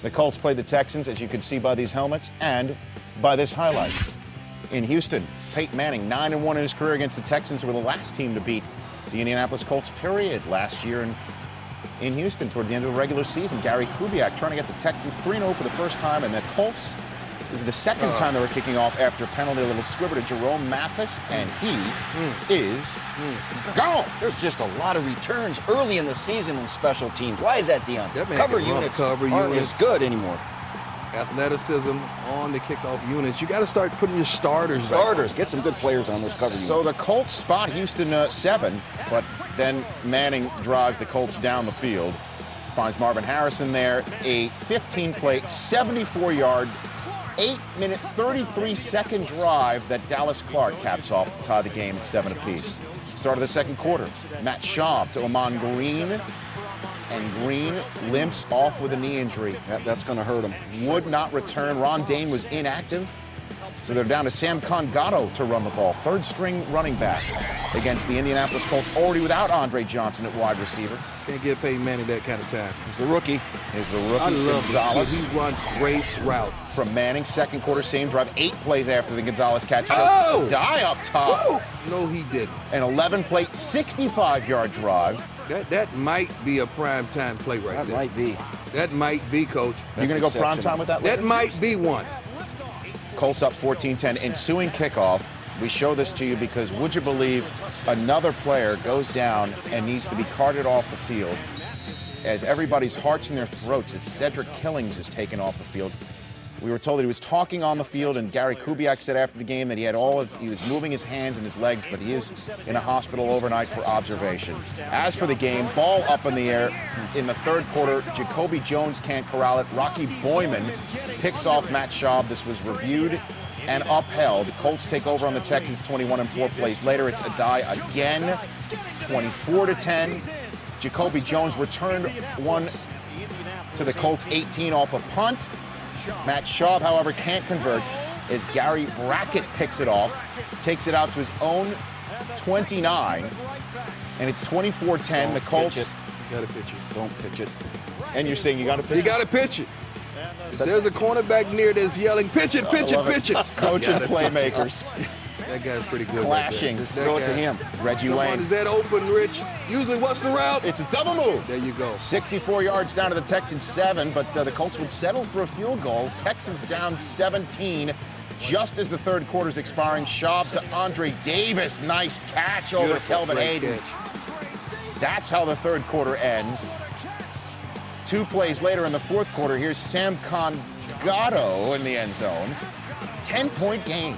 The Colts played the Texans, as you can see by these helmets and by this highlight. In Houston, Peyton Manning, 9-1 in his career against the Texans, who were the last team to beat the Indianapolis Colts, period, last year in Houston toward the end of the regular season. Gary Kubiak trying to get the Texans 3-0 for the first time, and the Colts, this is the second time they were kicking off after a penalty, a little squibber to Jerome Mathis, and he is gone. There's just a lot of returns early in the season in special teams. Why is that, Deion? That man Cover can run units cover aren't units. as good anymore. Athleticism on the kickoff units. You got to start putting your starters. Get some good players on those cover units. So the Colts spot Houston 7, but then Manning drives the Colts down the field, finds Marvin Harrison there, a 15-play, 74-yard, 8-minute, 33-second drive that Dallas Clark caps off to tie the game at 7 apiece. Start of the second quarter, Matt Schaub to Amon Green, and Green limps off with a knee injury. That's going to hurt him. Would not return. Ron Dane was inactive, so they're down to Sam Gatto to run the ball. Third-string running back against the Indianapolis Colts, already without Andre Johnson at wide receiver. Can't give Peyton Manning that kind of time. He's the rookie. I love Gonzalez. He runs great route. From Manning, second quarter, same drive, 8 plays after the Gonzalez catch. Oh! Die up top. Whoa! No, he didn't. An 11-play, 65-yard drive. That might be a prime time play right there. That might be. That might be, Coach. You're going to go prime time with that? That might be one. Colts up 14-10. Ensuing kickoff. We show this to you because, would you believe, another player goes down and needs to be carted off the field as everybody's hearts in their throats as Cedric Killings is taken off the field. We were told that he was talking on the field, and Gary Kubiak said after the game that he was moving his hands and his legs, but he is in a hospital overnight for observation. As for the game, ball up in the air in the third quarter. Jacoby Jones can't corral it. Rocky Boyman picks off Matt Schaub. This was reviewed and upheld. The Colts take over on the Texans 21 and 4 plays later. It's Adai again, 24-10. Jacoby Jones returned one to the Colts 18 off a punt. Matt Schaub, however, can't convert as Gary Brackett picks it off, takes it out to his own 29, and it's 24-10. The Colts. You got to pitch it. Don't pitch it. And you're saying you got to pitch it? You got to pitch it. If there's a cornerback near that's yelling, pitch it, pitch it, pitch it. Coach and playmakers. That guy's pretty good. Clashing. Right Just throw it to him. Reggie Come Wayne. on, is that open, Rich? Usually, what's the route? It's a double move. There you go. 64 yards down to the Texans 7, but the Colts would settle for a field goal. Texans down 17 just as the third quarter's expiring. Schaub to Andre Davis. Nice catch over Kelvin Hayden. That's how the third quarter ends. 2 plays later in the fourth quarter, here's Sam Gatto in the end zone. 10-point game.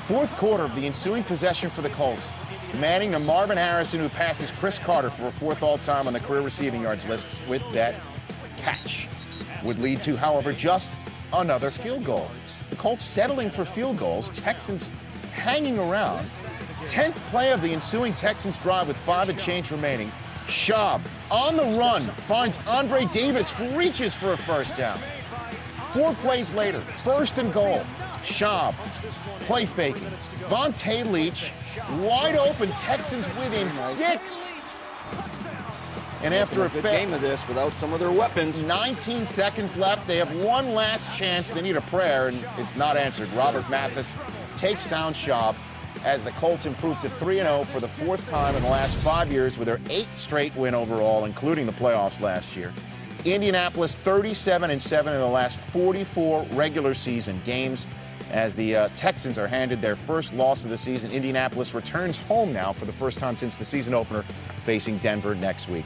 Fourth quarter of the ensuing possession for the Colts. Manning to Marvin Harrison, who passes Chris Carter for a 4th all-time on the career receiving yards list with that catch. Would lead to, however, just another field goal. The Colts settling for field goals, Texans hanging around. 10th play of the ensuing Texans drive with 5 and change remaining. Schaub on the run finds Andre Davis, reaches for a first down. 4 plays later, 1st and goal. Schaub, play faking. Vontae Leach, wide open, Texans within 6. And after a good game of this without some of their weapons. 19 seconds left. They have one last chance. They need a prayer, and it's not answered. Robert Mathis takes down Schaub as the Colts improve to 3-0 for the 4th time in the last 5 years with their 8th straight win overall, including the playoffs last year. Indianapolis 37-7 in the last 44 regular season games as the Texans are handed their first loss of the season. Indianapolis returns home now for the first time since the season opener, facing Denver next week.